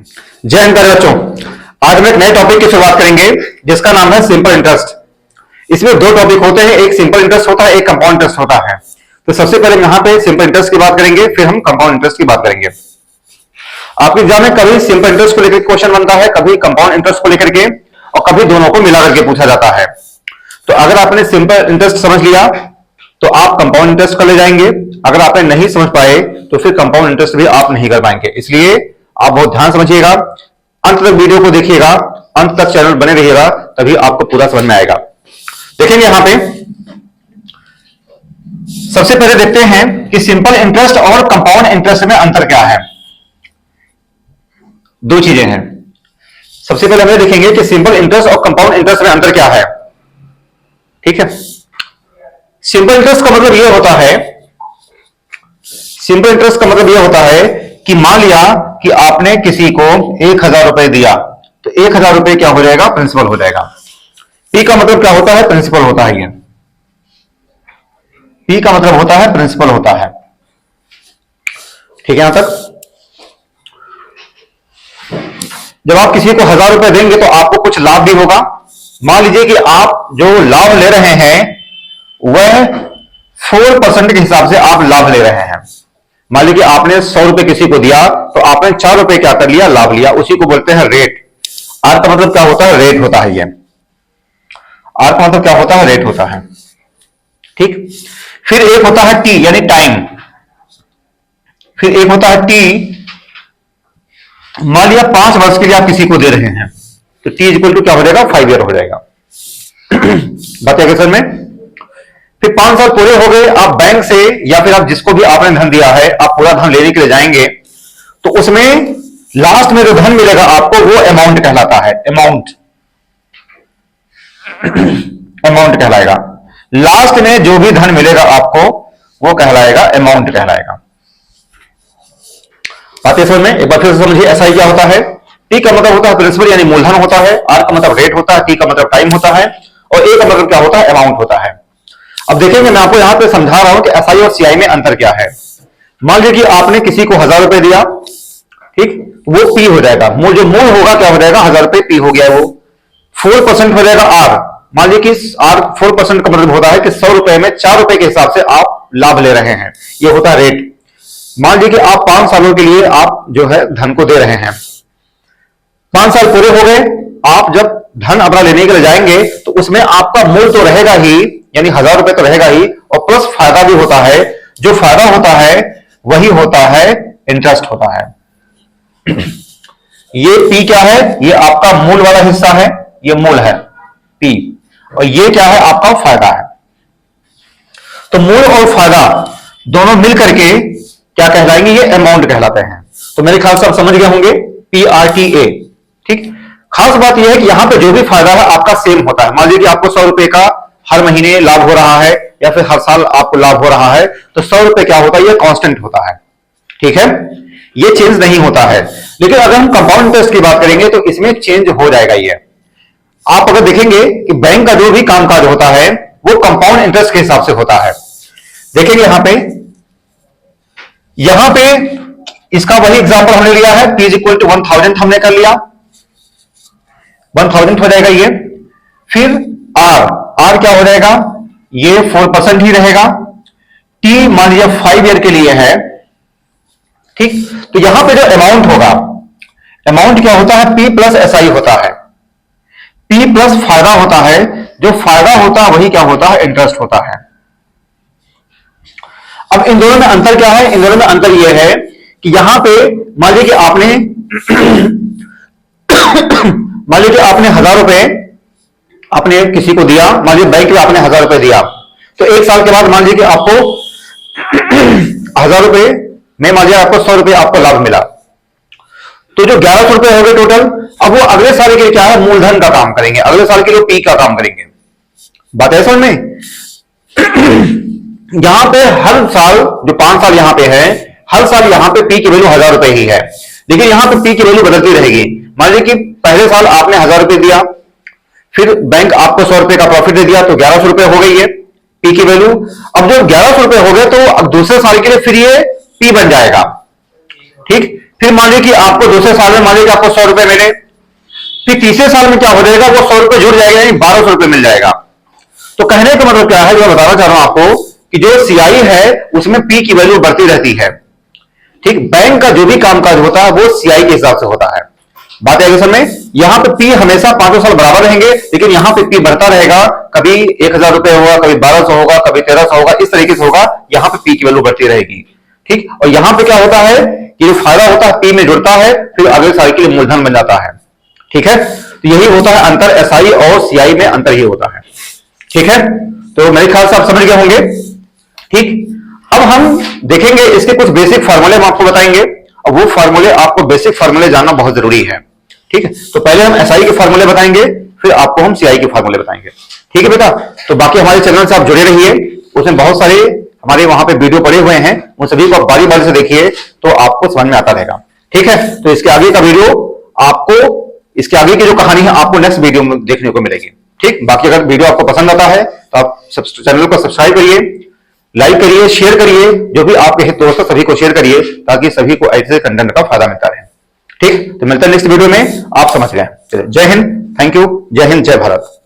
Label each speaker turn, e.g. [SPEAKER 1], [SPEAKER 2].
[SPEAKER 1] जय हिंद प्यारे बच्चों। आज हम एक नए टॉपिक की शुरुआत करेंगे जिसका नाम है सिंपल इंटरेस्ट। इसमें दो टॉपिक होते हैं, एक सिंपल इंटरेस्ट होता है, एक कंपाउंड इंटरेस्ट होता है। तो सबसे पहले हम यहां पे सिंपल इंटरेस्ट की बात करेंगे, फिर हम कंपाउंड इंटरेस्ट की बात करेंगे। आपके एग्जाम में कभी सिंपल इंटरेस्ट को लेकर क्वेश्चन बनता है, कभी कंपाउंड इंटरेस्ट को लेकर के, और कभी दोनों को मिला करके पूछा जाता है। तो अगर आपने सिंपल इंटरेस्ट समझ लिया तो आप कंपाउंड इंटरेस्ट कर ले जाएंगे, अगर आपने नहीं समझ पाए तो फिर कंपाउंड इंटरेस्ट भी आप नहीं कर पाएंगे। इसलिए आप बहुत ध्यान समझिएगा, अंत तक वीडियो को देखिएगा, अंत तक चैनल बने रहिएगा, तभी आपको पूरा समझ में आएगा। देखेंगे यहां पे सबसे पहले देखते हैं कि सिंपल इंटरेस्ट और कंपाउंड इंटरेस्ट में अंतर क्या है। दो चीजें हैं। सबसे पहले हम देखेंगे कि सिंपल इंटरेस्ट और कंपाउंड इंटरेस्ट में अंतर क्या है। ठीक है, सिंपल इंटरेस्ट का मतलब यह होता है, सिंपल इंटरेस्ट का मतलब यह होता है कि मान लिया कि आपने किसी को 1000 रुपए दिया तो 1000 रुपए क्या हो जाएगा, प्रिंसिपल हो जाएगा। पी का मतलब क्या होता है, प्रिंसिपल होता है। ये पी का मतलब होता है प्रिंसिपल होता है। ठीक है, यहां तक। जब आप किसी को 1000 रुपए देंगे तो आपको कुछ लाभ भी होगा। मान लीजिए कि आप जो लाभ ले रहे हैं वह 4% के हिसाब से आप लाभ ले रहे हैं। मान लीजिए आपने 100 रुपए किसी को दिया तो आपने 4 रुपए क्या कर लिया, लाभ लिया। उसी को बोलते हैं रेट। आर का मतलब क्या होता है, रेट होता है। ये आर का मतलब क्या होता है, रेट होता है। ठीक, फिर एक होता है टी यानी टाइम। फिर एक होता है टी। मान लिया 5 वर्ष के लिए आप किसी को दे रहे हैं तो टी इक्वल टू क्या हो जाएगा, 5 ईयर हो जाएगा। बात है सर में। फिर 5 साल पूरे हो गए, आप बैंक से या फिर आप जिसको भी आपने धन दिया है आप पूरा धन लेने के लिए जाएंगे तो उसमें लास्ट में जो धन मिलेगा आपको वो अमाउंट कहलाता है। अमाउंट अमाउंट कहलाएगा। लास्ट में जो भी धन मिलेगा आपको वो कहलाएगा, अमाउंट कहलाएगा। बातें समझ में एक बार फिर से समझिए। ऐसा क्या होता है, पी का मतलब होता है प्रिंसिपल यानी मूलधन होता है, आर का मतलब रेट होता है, टी का मतलब टाइम होता है, और ए का मतलब क्या होता है, अमाउंट होता है। अब देखेंगे, मैं आपको यहां पे समझा रहा हूं कि एसआई और सीआई में अंतर क्या है। मान लीजिए कि आपने किसी को 1000 रुपए दिया, ठीक, वो पी हो जाएगा। जो मूल होगा क्या हो जाएगा, 1000 रुपए पी हो गया। वो 4% हो जाएगा आर। मान लीजिए कि आर 4% का मतलब होता है कि 100 रुपए में 4 रुपए के हिसाब से आप लाभ ले रहे हैं, ये होता है रेट। मान लीजिए कि आप 5 सालों के लिए आप जो है धन को दे रहे हैं। 5 साल पूरे हो गए, आप जब धन अपना लेने के लिए जाएंगे तो उसमें आपका मूल तो रहेगा ही, यानी 1000 रुपए तो रहेगा ही, और प्लस फायदा भी होता है। जो फायदा होता है वही होता है इंटरेस्ट होता है। ये पी क्या है, ये आपका मूल वाला हिस्सा है, ये मूल है पी, और ये क्या है, आपका फायदा है। तो मूल और फायदा दोनों मिलकर के क्या कहलाएंगे, ये अमाउंट कहलाते हैं। तो मेरे ख्याल से आप समझ गए होंगे, PRTA। ठीक, खास बात यह है कि यहां पे जो भी फायदा है आपका सेम होता है। मान लीजिए आपको 100 रुपए का हर महीने लाभ हो रहा है या फिर हर साल आपको लाभ हो रहा है तो 100 रुपए क्या होता है, ये कांस्टेंट होता है। ठीक है, ये चेंज नहीं होता है। लेकिन अगर हम कंपाउंड इंटरेस्ट की बात करेंगे तो इसमें चेंज हो जाएगा। ये आप अगर देखेंगे कि बैंक का जो भी कामकाज होता है वो कंपाउंड इंटरेस्ट के हिसाब से होता है। देखेंगे यहां पे इसका वही एग्जांपल हमने लिया है, P इक्वल टू 1000 हमने कर लिया, 1000 हो जाएगा ये। फिर आर क्या हो जाएगा, ये 4% ही रहेगा। टी मान लीजिए 5 ईयर के लिए है। ठीक, तो यहां पे जो अमाउंट होगा, अमाउंट क्या होता है, पी प्लस एसआई होता है। पी प्लस फायदा होता है, जो फायदा होता है वही क्या होता है, इंटरेस्ट होता है। अब इन दोनों में अंतर क्या है, इन दोनों में अंतर यह है कि यहां पे मान लीजिए कि आपने मान लीजिए आपने 1000 रुपए आपने किसी को दिया, मान लीजिए बैंक में आपने 1000 रुपए दिया, तो 1 साल के बाद मान लीजिए कि आपको 1000 रुपए में मान लीजिए आपको 100 रुपए आपको लाभ मिला, तो जो 1100 रुपए हो गए टोटल। अब वो अगले साल के लिए क्या है, मूलधन का काम करेंगे, अगले साल के लिए पी का काम करेंगे। बात है समझ में। यहां पे हर साल जो 5 साल यहां पे है, हर साल यहां पे पी की वैल्यू 1000 रुपए ही है, लेकिन यहां पे पी की वैल्यू बदलती रहेगी। मान लीजिए कि पहले साल आपने 1000 रुपए दिया, फिर बैंक आपको 100 रुपए का प्रॉफिट दे दिया तो 1100 रुपए हो गई है पी की वैल्यू। अब जब 1100 रुपए हो गए तो अब दूसरे साल के लिए फिर ये पी बन जाएगा। ठीक। फिर मान लीजिए कि आपको दूसरे साल में मान लीजिए आपको 100 रुपए मिले, फिर तीसरे साल में क्या हो जाएगा, वो 100 रुपए जुड़ जाएगा, यानी 1200 रुपए मिल जाएगा। तो कहने का मतलब क्या है, जो मैं बताना चाह रहा हूं आपको कि जो सीआई है उसमें पी की वैल्यू बढ़ती रहती है, ठीक। बैंक का जो भी कामकाज होता है वो सीआई के हिसाब से होता है। बात है समझ में, यहां पे पी हमेशा 5 साल बराबर रहेंगे, लेकिन यहां पे पी बढ़ता रहेगा, कभी 1000 रुपए होगा, कभी 1200 होगा, कभी 1300 होगा, इस तरीके से होगा, यहां पे पी की वैल्यू बढ़ती रहेगी, ठीक। और यहां पे क्या होता है कि जो फायदा होता है पी में जुड़ता है, फिर अगले साल के लिए मूलधन बन जाता है, ठीक है। तो यही होता है अंतर, एसआई और सीआई में अंतर ही होता है, ठीक है। तो मेरे ख्याल से आप समझ गए होंगे, ठीक। अब हम देखेंगे इसके कुछ बेसिक फार्मूले हम आपको बताएंगे, और वो फार्मूले आपको बेसिक फार्मूले जानना बहुत जरूरी है, ठीक है। तो पहले हम एसआई के फार्मूले बताएंगे, फिर आपको हम सीआई के फार्मूले बताएंगे, ठीक है बेटा। तो बाकी हमारे चैनल से आप जुड़े रहिए, उसमें बहुत सारे हमारे वहां पे वीडियो पड़े हुए हैं, उन सभी को आप बारी बारी से देखिए तो आपको समझ में आता रहेगा, ठीक है। तो इसके आगे का वीडियो आपको, इसके आगे की जो कहानी है आपको नेक्स्ट वीडियो में देखने को मिलेगी, ठीक। बाकी अगर वीडियो आपको पसंद आता है तो आप चैनल को सब्सक्राइब करिए, लाइक करिए, शेयर करिए, जो भी आपके हित दोस्त सभी को शेयर करिए, ताकि सभी को ऐसे कंटेंट का फायदा मिलता रहे, ठीक। तो मिलता है नेक्स्ट वीडियो में, आप समझ गए। जय हिंद, थैंक यू, जय हिंद, जय भारत।